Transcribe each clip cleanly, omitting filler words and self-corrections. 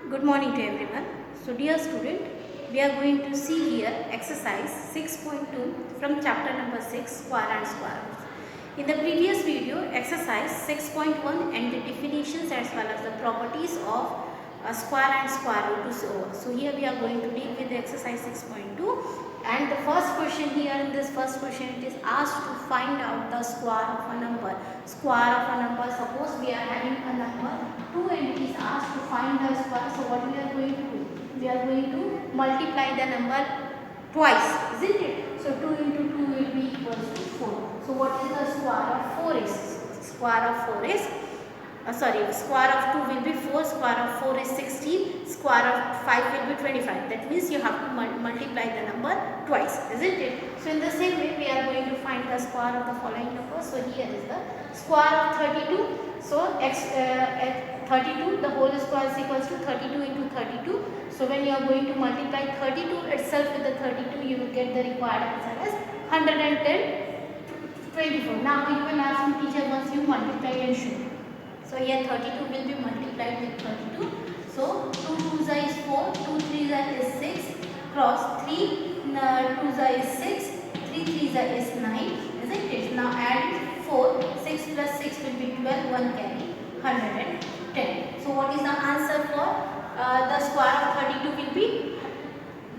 Good morning to everyone. So dear student, we are going to see here exercise 6.2 from chapter number 6, square and square roots. In the previous video, exercise 6.1 and the definitions as well as the properties of a square and square root is over. So here we are going to deal with the exercise 6.2, and the first question here, in this first question it is asked to find out the square of a number. Square of a number, suppose we are having a number 2 and it is asked to find the square. So what we are going to do? We are going to multiply the number twice, isn't it? So 2 into 2 will be equals to 4. So what is the square of 4 is? Square of 4 is square of 2 will be 4, square of 4 is 16, square of 5 will be 25. That means you have to multiply the number twice, isn't it? So in the same way we are going to find the square of the following number. So here is the square of 32. So 32, the whole square is equals to 32 into 32. So when you are going to multiply 32 itself with the 32, you will get the required answer as 110, 24. Now you will ask me, teacher, once you multiply and show. So here 32 will be multiplied with 32. So 2 2s is 4, 2 3s is 6, cross 3 2s is 6, 3 3s is 9, isn't it? Now add 4, 6 plus 6 will be 12, 1 carry, 110. So what is the answer for the square of 32 will be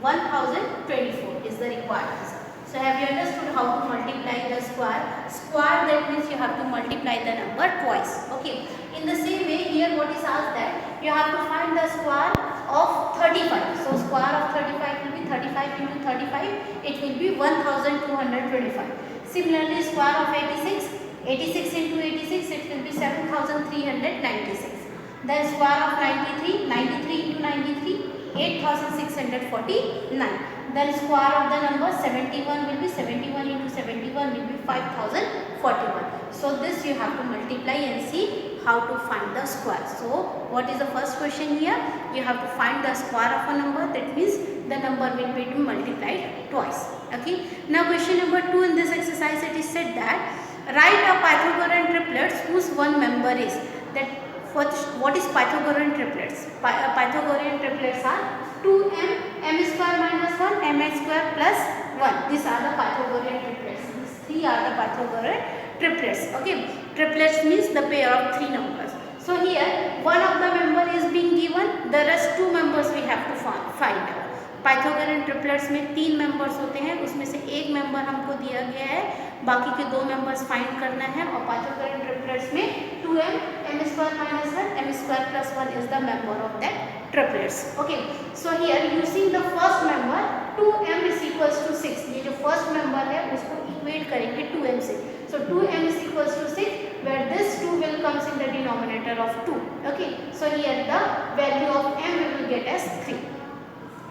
1024 is the required answer. So have you understood how to multiply the square? Square, that means you have to multiply the number twice. Okay. In the same way, here what is asked that you have to find the square of 35. So square of 35 will be 35 into 35. It will be 1225. Similarly, square of 86. 86 into 86, it will be 7396. Then square of 93. 93 into 93. 8649. Then square of the number 71 will be 71 into 71 will be 5041. So this you have to multiply and see how to find the square. So what is the first question here? You have to find the square of a number. That means the number will be multiplied twice. Okay. Now question number 2 in this exercise, it is said that write a Pythagorean triplets whose one member is. That what is Pythagorean triplets? Pythagorean triplets are 2m, m square minus 1, m square plus 1. These are the Pythagorean triplets. These three are the Pythagorean triplets. Okay. Triplets means the pair of three numbers. So here one of the member is being given, the rest two members we have to find out. Pythagorean triplets में 3 members होते हैं, उसमें से एक member हमको दिया गया है, बाकी के 2 मेंबर्स फाइंड करना है. और पाइथागोरन ट्रिपलेट्स में 2m, m square minus 1, m square plus 1 is the member of that triplets. Okay, so here using the first member 2m is equals to 6. ये जो फर्स्ट मेंबर है उसको इक्वेट करेंगे 2m से. So 2m is equals to 6, where this 2 will comes in the denominator of 2. Okay, so here the value of m we will get as 3.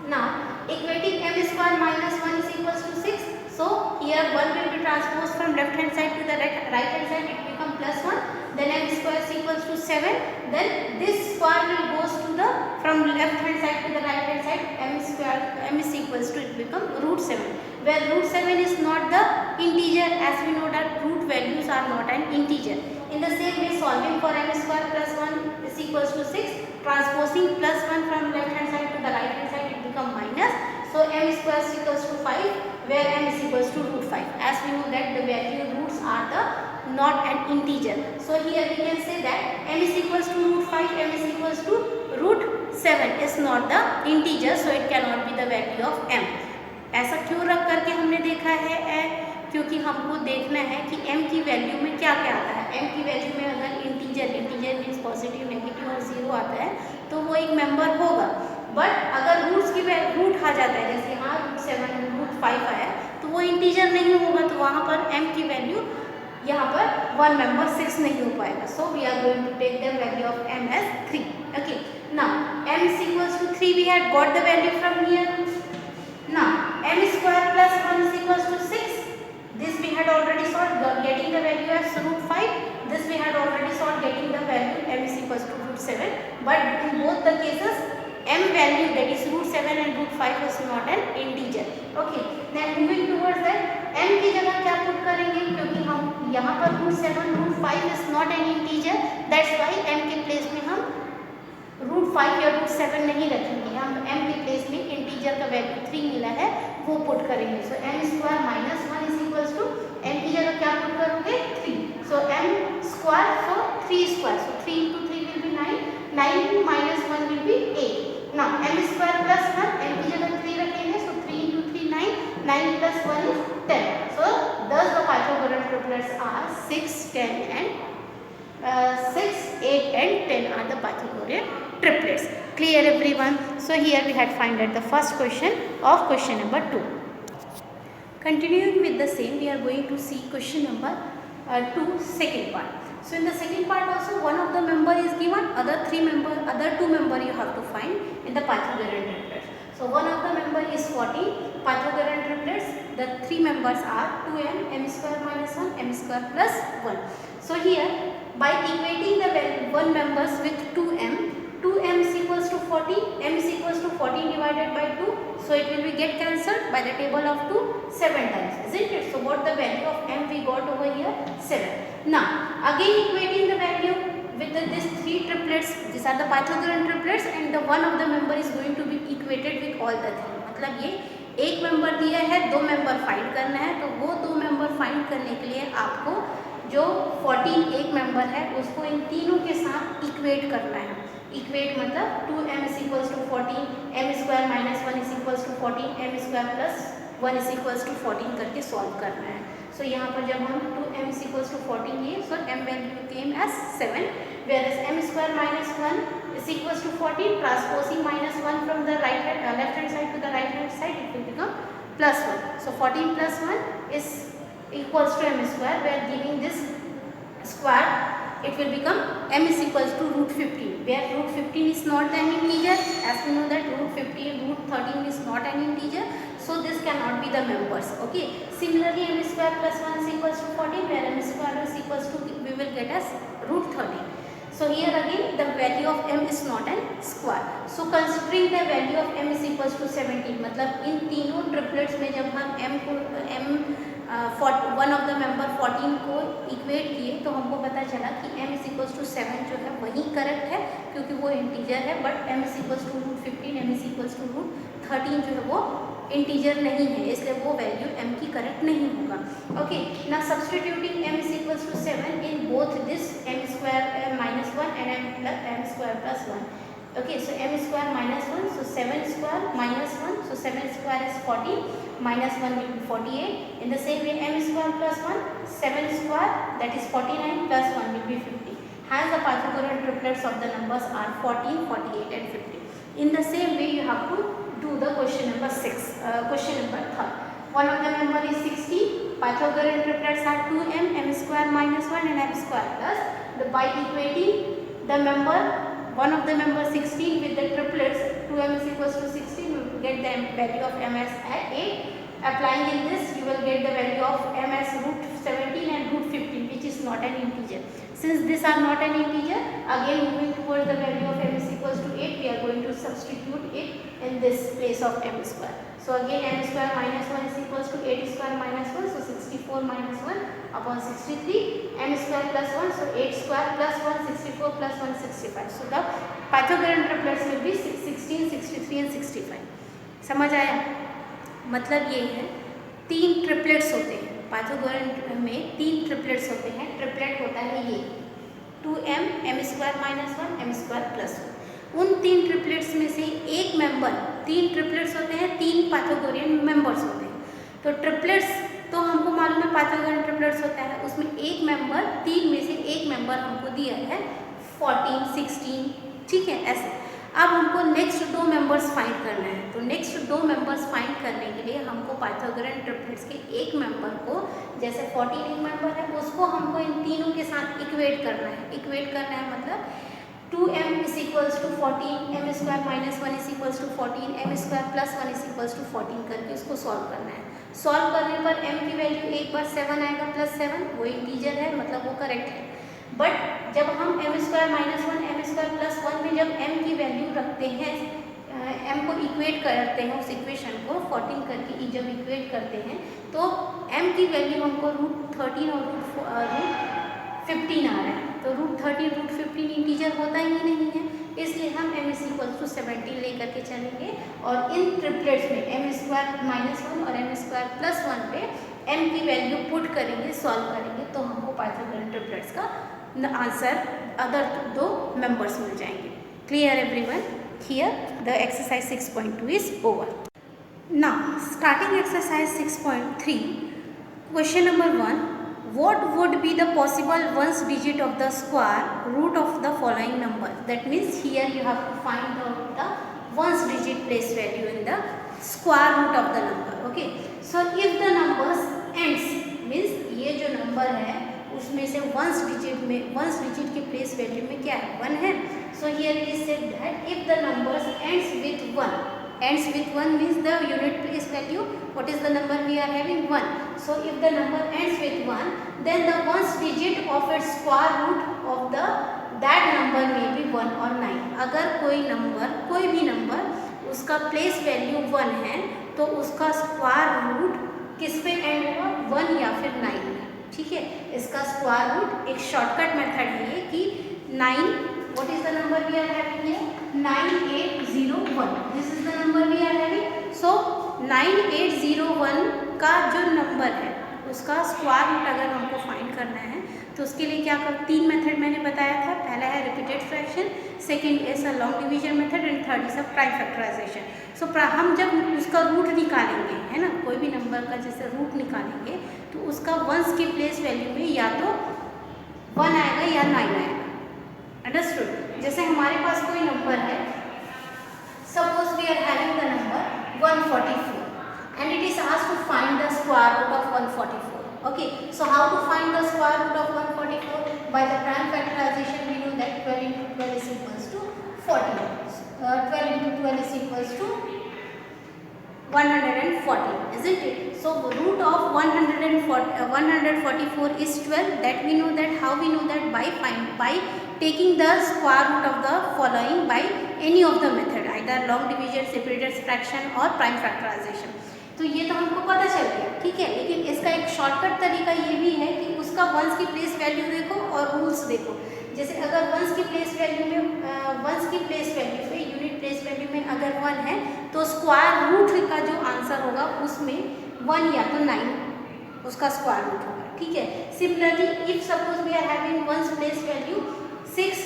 Now equating m square minus 1 is equals to 6. So here 1 will be transposed from left hand side to the right hand side, it become plus 1. Then m square is equals to 7. Then this square will goes to the from left hand side to the right hand side, m is equals to, it become root 7. Where root 7 is not the integer, as we know that root values are not an integer. In the same way, solving for m square plus 1 is equals to 6. Transposing plus 1 from left hand side to the right hand side, it become minus. So m square is equals to 5, where m is equals to root 5. As we know that the value roots are the not an integer. So here we can say that m is equals to root 5, m is equals to root 7 is not the integer, so it cannot be the value of m. ऐसा क्यों रख करके हमने देखा है? क्योंकि हमको देखना है कि m की वैल्यू में क्या क्या आता है. m की वैल्यू में अगर इंटीजर मीन्स पॉजिटिव, नेगेटिव और 0 आता है तो वो एक मेंबर होगा. बट अगर रूट्स की रूट आ जाता है, जैसे यहाँ रूट 7 रूट 5 आया, तो वो इंटीजर नहीं होगा, तो वहाँ पर m की वैल्यू यहाँ पर 1 मेंबर 6 नहीं हो पाएगा. So we are going to take the value of m as 3. Okay, now m is equals to 3, we had got the value from here. Now m square plus 1 is equals to 6. This we had already solved, getting the value as root 5. This we had already solved, getting the value m is equals to root 7. But in both the cases, m value, that is root 7 and root 5, is not an integer. Okay, then moving towards that, m की जगह क्या put करेंगे, क्योंकि हम यहाँ पर root 7 root 5 is not an integer, that's why m के place में हम √5 या √7 नहीं रखेंगे, हम m के प्लेस में इंटीजर का वैल्यू 3 मिला है वो पुट करेंगे। So m square minus 1 is equals to m की जगह क्या पुट करोगे 3, so m square so 3 square, so 3 into 3 will be 9, 9 minus 1 will be 8. Now m square plus 1, m की जगह 3 रखेंगे, so 3 into 3 9, 9 plus 1 is 10. So thus the Pythagorean triplets are 6, 10 and 6, 8 and 10 are the Pythagorean triplets. Clear everyone? So here we had find out the first question of question number 2. Continuing with the same, we are going to see question number 2 second part. So in the second part also one of the member is given, other two member you have to find in the Pythagorean triplets. So one of the member is 14 Pythagorean triplets. The three members are 2m, m square minus 1, m square plus 1. So here by equating the one members with 2m is equals to 14, m is equals to 14 divided by 2, so it will be get cancelled by the table of 2 7 times, isn't it? So what the value of m we got over here 7. Now again equating the value with these three triplets, these are the Pythagorean triplets and the one of the member is going to be equated with all the three. मतलब ये एक member दिया है, दो member find करना है, तो वो दो मेंबर फाइंड करने के लिए आपको जो 14 एक मेंबर है उसको इन तीनों के साथ इक्वेट करना है। इक्वेट मतलब 2m is equals to 14, m square minus 1 is equals to 14, m square plus 1 is equals to 14 करके सॉल्व करना है। सो यहाँ पर जब हम 2m is equals to 14 लिए, सो m value came as 7, whereas m square minus 1 is equals to 14, transposing minus 1 from the left hand side to the right hand side, it will become plus 1. So 14 plus 1 is equals to m square, we are giving this square, it will become m is equals to √15, where √15 is not an integer, as we know that √13 is not an integer, so this cannot be the members. Okay, similarly m square plus 1 is equals to 14, where m square is equals to we will get as √13. So here again the value of m is not an square. So considering the value of m is equals to 17, मतलब इन तीनों triplets में जब हम m को one of the member 14 को equate किए तो हमको पता चला कि m is equals to 7 जो है वही करेक्ट है क्योंकि वो इंटीजर है, but m is equals to √15, m is equals to √13 जो है वो इंटीजर नहीं है, इसलिए वो वैल्यू m की करेक्ट नहीं होगा। ओके, ना substituting m is equals to 7 in both this m square minus 1 and m square plus 1. Okay, so m square minus 1, so 7 square minus 1, so 7 square is 40, minus 1 will be 48. In the same way m square plus 1, 7 square that is 49 plus 1 will be 50. Hence the Pythagorean triplets of the numbers are 14, 48 and 50. In the same way you have to do the question number 6, question number 3. One of the member is 60, Pythagorean triplets are 2m, m square minus 1 and m square plus, by equating the member one of the member 16 with the triplets, 2m is equals to 16, you will get the value of m as 8. Applying in this, you will get the value of m as √17 and √15, which is not an integer. Since these are not an integer, again moving towards the value of m is equals to 8, we are going to substitute it in this place of m square. So again m square minus 1 is equals to 8 square minus 1, so 64 minus 1 upon 63, m square plus 1, so 8 square plus 1, 64 plus 1, 65. So the Pythagorean triplets will be 16, 63 and 65. समझ आया? मतलब ये है तीन triplets होते हैं Pythagorean में, तीन ट्रिपलेट्स होते हैं। ट्रिपलेट होता है ये 2m, m square minus 1, m square plus 1। उन तीन ट्रिपलेट्स में से एक मेंबर, तीन ट्रिपलेट्स होते हैं, तीन पाइथागोरियन मेंबर्स होते हैं। तो ट्रिपलेट्स तो हमको मालूम है पाइथागोरियन ट्रिपलेट्स होता है, उसमें एक मेंबर, तीन में से एक मेंबर हमको दिया है 14, 16, ठीक है ऐसे। अब हमको नेक्स्ट दो मेंबर्स फाइंड करना है, तो नेक्स्ट दो मेंबर्स फाइंड करने के लिए हमको पाइथागोरियन ट्रिपलेट्स के एक मेंबर को, जैसे 14 एक मेंबर है, उसको हमको इन तीनों के साथ इक्वेट करना है। इक्वेट करना है मतलब 2m is equals to 14, m square minus 1 is equals to 14, m square plus 1 is equals to 14 करके उसको सॉल्व करना है। सॉल्व करने पर m की वैल्यू एक बार 7 आएगा प्लस 7, वो इंटीजर है मतलब वो करेक्ट है। बट जब हम m square minus 1, m square plus 1 में जब m की वैल्यू रखते हैं, m को इक्वेट करते हैं, उस इक्वेशन को 14 करके जब इक्वेट करते हैं तो m की वैल्यू हमको √13 और √15 आ रहा है। तो √13, √15 इंटीजर होता ही नहीं है, इसलिए हम m इज इक्वल टू 17 लेकर के चलेंगे और इन ट्रिपलेट्स में m स्क्वायर माइनस 1 और m स्क्वायर प्लस 1 पे m की वैल्यू पुट करेंगे, सॉल्व करेंगे तो हमको पाइथागोरन ट्रिपलेट्स का आंसर अदर दो मेंबर्स मिल जाएंगे। Clear everyone? Here the exercise 6.2 is over. Now starting exercise 6.3, question number 1, what would be the possible ones digit of the square root of the following number? That means here you have to find out the ones digit place value in the square root of the number. Okay, so if the numbers ends means ये जो number है उसमें से ones digit के place value में क्या है, 1 है। So here it is said that if the numbers ends with 1 means the unit place value, what is the number we are having, 1. So if the number ends with 1, then the ones digit of its square root of that number may be 1 or 9. अगर कोई भी number उसका place value 1 है तो उसका square root किस पे and होगा, 1 या फिर 9 में। ठीक है, इसका स्क्वायर रूट एक शॉर्टकट मेथड है ये कि 9, what is the number we are having here, 9801, this is the number we are having. So 9801 का जो नंबर है उसका स्क्वायर रूट अगर हमको फाइंड करना है तो उसके लिए क्या कर, 3 मेथड मैंने बताया था। पहला है repeated fraction, second is a long division method and third is a prime factorization. So हम जब उसका रूट निकालेंगे, है ना, कोई भी नंबर का जैसे रूट निकालेंगे तो उसका वंस के प्लेस वैल्यू में या तो 1 आएगा या 9 आएगा। अंडरस्टूड? जैसे हमारे पास कोई नंबर है, suppose we are having the number 144 and it is asked to find the square root of 144. Okay, so how to find the square root of 144? By the prime factorization we know that 12 into 12 is equals to 40. 12 into 12 is equals to 140, isn't it? So root of 144 is 12. That we know that. How we know that? By taking the square root of the following by any of the method, either long division, separated fraction or prime factorization. तो ये तो हमको पता चल गया, ठीक है। लेकिन इसका एक शॉर्टकट तरीका ये भी है कि उसका वंस की प्लेस वैल्यू देखो और रूल्स देखो। जैसे अगर वंस की प्लेस वैल्यू में यूनिट प्लेस वैल्यू में अगर 1 है तो स्क्वायर रूट का जो आंसर होगा उसमें 1 या तो 9 उसका स्क्वायर रूट होगा, ठीक है। Similarly if suppose we are having ones place value 6,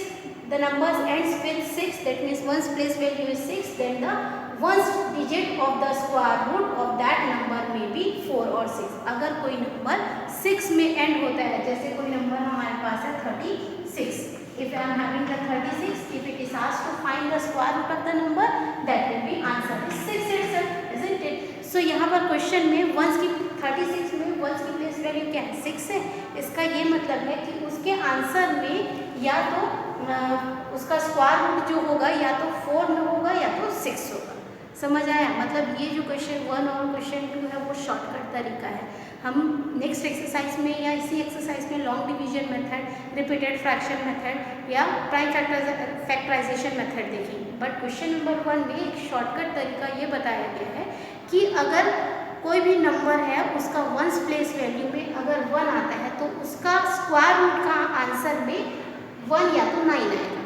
the numbers ends with 6, that means one's place value is 6, then the one's digit of the square root of that number may be 4 or 6. अगर कोई number 6 में and होता है, जैसे कोई number हमारे पास है 36, if I am having the 36, if it is asked to find the square root of the number, that will be answer is 6 itself, isn't it? So यहाँ पर क्वेश्चन में 36 में वंस की प्लेस वैल्यू क्या है, 6 है। इसका ये मतलब है कि उसके आंसर में या तो उसका स्क्वायर रूट जो होगा या तो 4 में होगा या तो 6 होगा। समझ आया? मतलब ये जो क्वेश्चन 1 और क्वेश्चन 2 है वो शॉर्टकट तरीका है। हम नेक्स्ट एक्सरसाइज में या इसी एक्सरसाइज में long division method, repeated fraction method या प्राइम फैक्टराइजेशन मेथड देखेंगे। बट क्वेश्चन नंबर 1 में एक शॉर्टकट तरीका ये बताया गया है कि अगर कोई भी नंबर है उसका वंस प्लेस वैल्यू में अगर 1 आता है तो उसका स्क्वायर रूट का आंसर में 1 या तो 9 आएगा,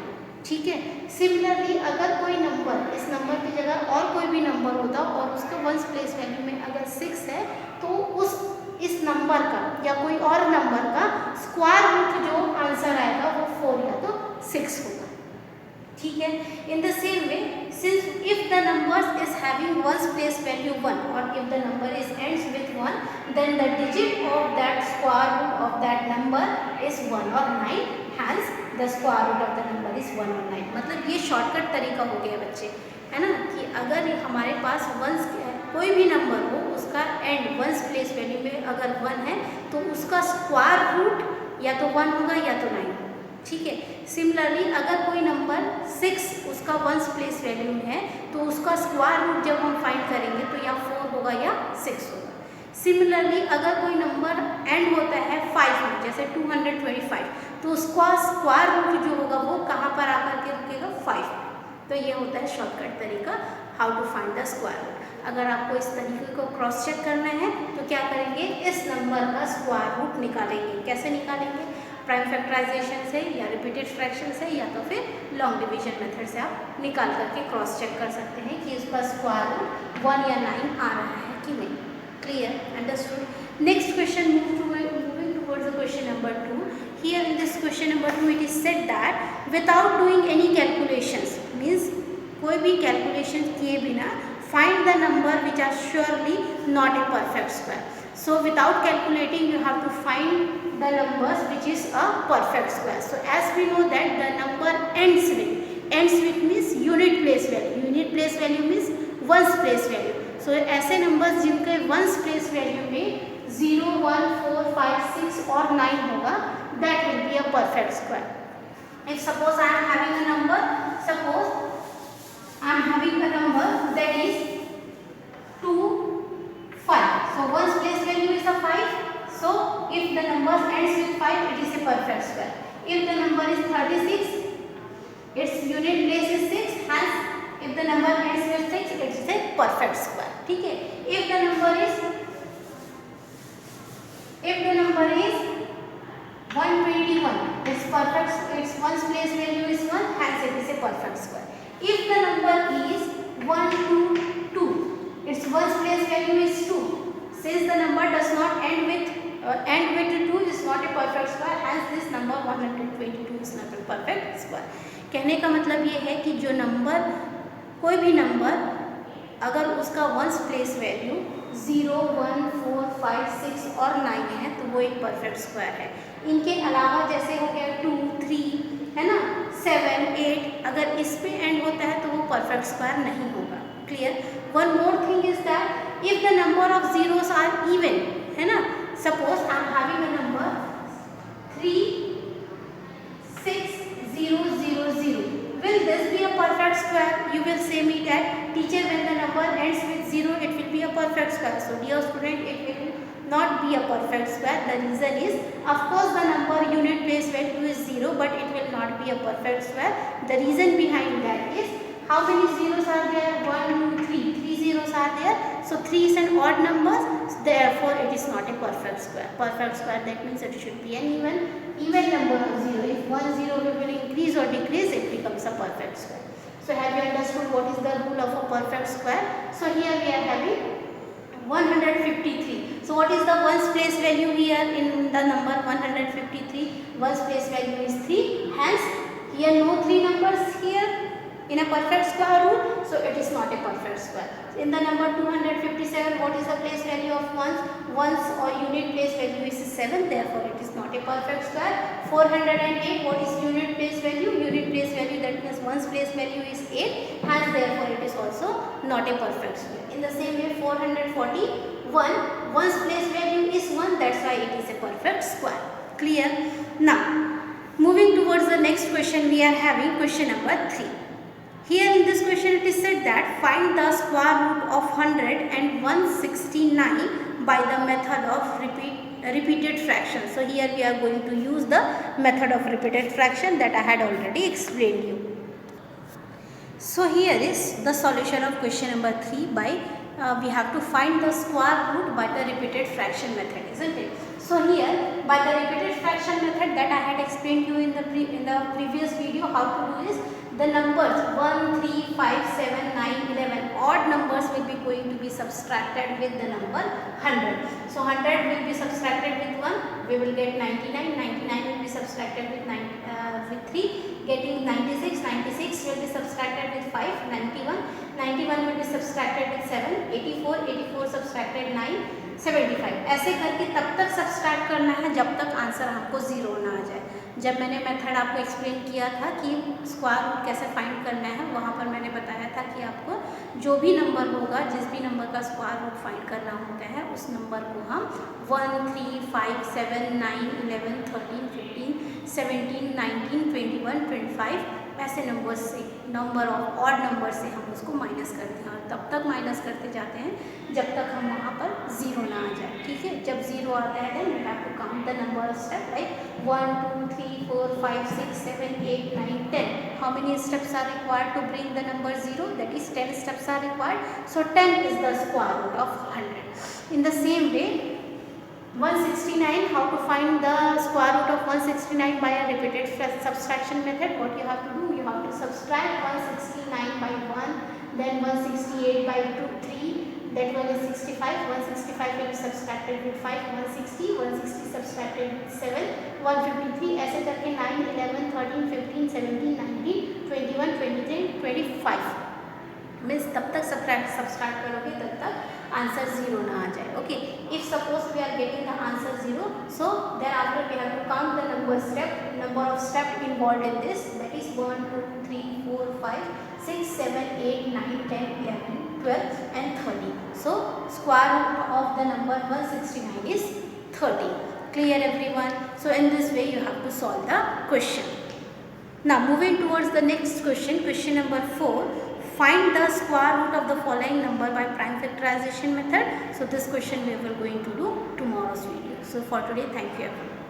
ठीक है। सिमिलरली अगर कोई नंबर इस नंबर की जगह और कोई भी नंबर होता और उसका वंस प्लेस वैल्यू में अगर 6 है तो इस नंबर का या कोई और नंबर का स्क्वायर रूट जो आंसर आएगा वो 4 या तो 6 होगा, ठीक है। In the same way, since if the number is having one's place value 1 or if the number is ends with 1, then the digit of that square root of that number is 1 or 9, hence the square root of the number is 1 or 9। मतलब ये shortcut तरीका हो गया बच्चे, है ना, कि अगर हमारे पास वंस कोई भी नंबर हो उसका एंड वंस प्लेस वैल्यू में अगर 1 है तो उसका स्क्वायर रूट या तो 1 होगा या तो 9, ठीक है। सिमिलरली अगर कोई नंबर 6 उसका वंस प्लेस वैल्यू है तो उसका स्क्वायर रूट जब हम फाइंड करेंगे तो या 4 होगा या 6 होगा। सिमिलरली अगर कोई नंबर एंड होता है 5 में, जैसे 225, तो उसका स्क्वायर रूट जो होगा वो कहाँ पर आकर के रुकेगा, 5। तो ये होता है शॉर्टकट तरीका how to find the square root. अगर आपको इस तरीके को क्रॉस चेक करना है तो क्या करेंगे, इस नंबर का स्क्वायर रूट निकालेंगे। कैसे निकालेंगे, प्राइम फैक्टराइजेशन से या रिपीटेड फ्रैक्शन से या तो फिर लॉन्ग डिवीजन मेथड से आप निकाल करके क्रॉस चेक कर सकते हैं कि उसका स्क्वायर रूट 1 या 9 आ रहा है कि नहीं. Clear? Understood? Next question, moving towards the question number 2. Here in this question number 2 it is said that without doing any calculations, means कोई भी कैलकुलेशन किए बिना find the number which are surely not a perfect square. So without calculating you have to find the numbers which is a perfect square. So as we know that the number ends with means unit place value. Unit place value means ones place value. So ऐसे numbers जिनके once place value में 0, 1, 4, 5, 6 और 9 होगा, that will be a perfect square. If suppose I am having a number, that is 2, 5. So one's place value is a 5. So if the number ends with 5, it is a perfect square. If the number is 36, its unit place is 6. Hence, if the number ends with 6, it is a perfect square. ठीक है. If the number is 121, its one's place value is 1, hence it is a perfect square. If the number is 122, its one's place value is 2. Since the number does not end with 2, is not a perfect square. Hence this number 122 is not a perfect square. कहने का मतलब ये है कि जो number, कोई भी number अगर उसका वंस प्लेस वैल्यू 0, 1, 4, 5, 6 और 9 है तो वो एक परफेक्ट स्क्वायर है. इनके अलावा जैसे हो गया 2, 3 है ना, 7, 8, अगर इस पे एंड होता है तो वो परफेक्ट स्क्वायर नहीं होगा. Clear? One more thing is that if the number of zeros are even, है ना, suppose I am having a number 3, 6, 0, 0, 0. Will this be a perfect square? You will say me that teacher, when the number ends with 0, it will be a perfect square. So dear student, it will not be a perfect square. The reason is, of course the number unit place value is 0, but it will not be a perfect square. The reason behind that is, how many zeros are there? 1, 2, 3. 3 zeros are there. So 3 is an odd number. Therefore, it is not a perfect square. Perfect square, that means it should be an even number of 0. If 1 0 will increase or decrease, it becomes a perfect square. So have you understood what is the rule of a perfect square? So here we are having 153. So what is the ones place value here in the number 153? Ones place value is 3. Hence, here no 3 numbers here in a perfect square rule, so it is not a perfect square. In the number 257, what is the place value of ones? Ones or unit place value is 7, therefore it is not a perfect square. 408, what is unit place value? Unit place value, that means ones place value is 8, hence therefore it is also not a perfect square. In the same way, 441, ones place value is 1, that's why it is a perfect square. Clear? Now, moving towards the next question, we are having question number 3. Here in this question it is said that find the square root of 100 and 169 by the method of repeated fraction. So here we are going to use the method of repeated fraction that I had already explained you. So here is the solution of question number 3 by we have to find the square root by the repeated fraction method, isn't it? So here by the repeated fraction method that I had explained you in the previous video, how to do is the numbers 1, 3, 5, 7, 9, 11 odd numbers will be going to be subtracted with the number 100. So 100 will be subtracted with 1, we will get 99, 99 will be subtracted with 3, getting 96, 96 will be subtracted with 5, 91, 91 will be subtracted with 7, 84, 84 subtracted 9, 75. ऐसे करके तब तक subtract करना है जब तक answer हमको 0 ना आ जाए. जब मैंने मेथड आपको एक्सप्लेन किया था कि स्क्वायर रूट कैसे फाइंड करना है, वहाँ पर मैंने बताया था कि आपको जो भी नंबर होगा, जिस भी नंबर का स्क्वायर रूट फाइंड करना होता है, उस नंबर को हम 1, 3, 5, 7, 9, 11, 13, 15, 17, 19, 21, 25 ऐसे नंबर से, नंबर ऑफ ऑड नंबर से हम उसको माइनस करते हैं और तब तक माइनस करते जाते हैं जब तक हम वहाँ पर 0 ना आ जाए. ठीक है, जब 0 आता है then we have to count the number of step like 1, 2, 3, 4, 5, 6, 7, 8, 9, 10. How many steps are required to bring the number 0? That is 10 steps are required. So 10 is the square root of 100. In the same way, 169, how to find the square root of 169 by a repeated subtraction method. What you have to do, you have to subtract 169 by 1, then 168 by 3, that one is 65, 165 will be subtracted with 5, 160 subtracted with 7, 153, ऐसे करके 9, 11, 13, 15, 17, 19, 21, 23, 25 means तब तक subtract करोगे तब तक answer 0 ना आ जाए. Okay, if suppose we are getting the answer 0, so then after we have to count the number of step involved in this, that is 1 2 3 4 5 6 7 8 9 10 11 12 and 13. So square root of the number 169 is 30. Clear everyone? So in this way you have to solve the question. Now moving towards the next question, question number 4. Find the square root of the following number by prime factorization method. So this question we are going to do tomorrow's video. So for today, thank you everyone.